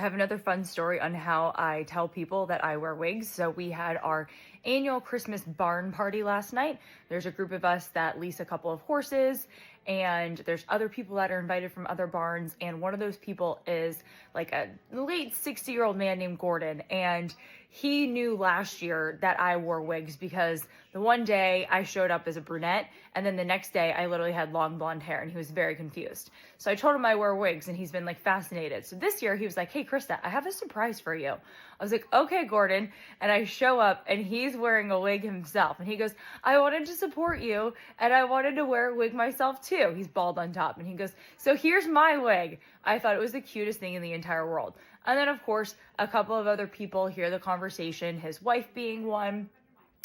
have another fun story on how I tell people that I wear wigs. So we had our annual Christmas barn party last night. There's a group of us that lease a couple of horses, and there's other people that are invited from other barns. And one of those people is like a late 60-year-old man named Gordon. And he knew last year that I wore wigs because the one day I showed up as a brunette, and then the next day I literally had long blonde hair, and he was very confused. So I told him I wear wigs, and he's been like fascinated. So this year he was like, "Hey, Krista, I have a surprise for you." I was like, "Okay, Gordon." And I show up, and he's wearing a wig himself. And he goes, "I wanted to support you, and I wanted to wear a wig myself too." He's bald on top. And he goes, "So here's my wig." I thought it was the cutest thing in the entire world. And then, of course, a couple of other people hear the conversation, his wife being one,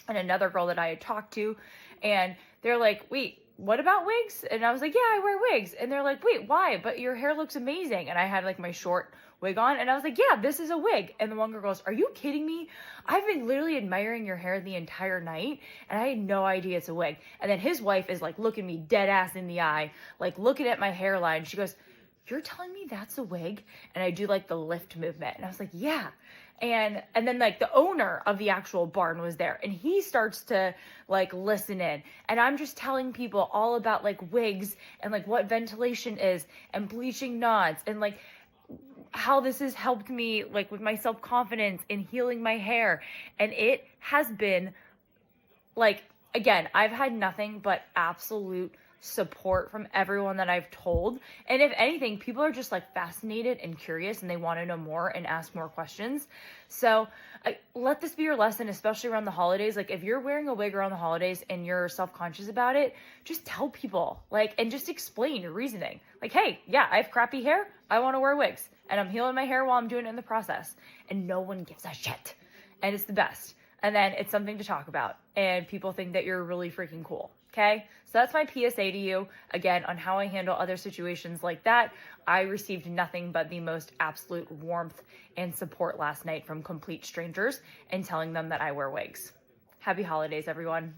and another girl that I had talked to. And they're like, "Wait, what about wigs?" And I was like, "Yeah, I wear wigs." And they're like, "Wait, why? But your hair looks amazing." And I had like my short wig on, and I was like, "Yeah, this is a wig." And the one girl goes, "Are you kidding me? I've been literally admiring your hair the entire night, and I had no idea it's a wig." And then his wife is like looking me dead ass in the eye, like looking at my hairline. She goes, "You're telling me that's a wig?" And I do like the lift movement. And I was like, "Yeah." And then like the owner of the actual barn was there, and he starts to like listen in, and I'm just telling people all about like wigs and like what ventilation is and bleaching knots and like how this has helped me like with my self-confidence in healing my hair. And it has been like, again, I've had nothing but absolute support from everyone that I've told. And if anything, people are just like fascinated and curious, and they want to know more and ask more questions. So let this be your lesson, especially around the holidays. Like if you're wearing a wig around the holidays and you're self-conscious about it, just tell people, like, and just explain your reasoning. Like, "Hey, yeah, I have crappy hair. I want to wear wigs, and I'm healing my hair while I'm doing it in the process." And no one gives a shit. And it's the best. And then it's something to talk about, and people think that you're really freaking cool. Okay? So that's my PSA to you, again, on how I handle other situations like that. I received nothing but the most absolute warmth and support last night from complete strangers and telling them that I wear wigs. Happy holidays, everyone.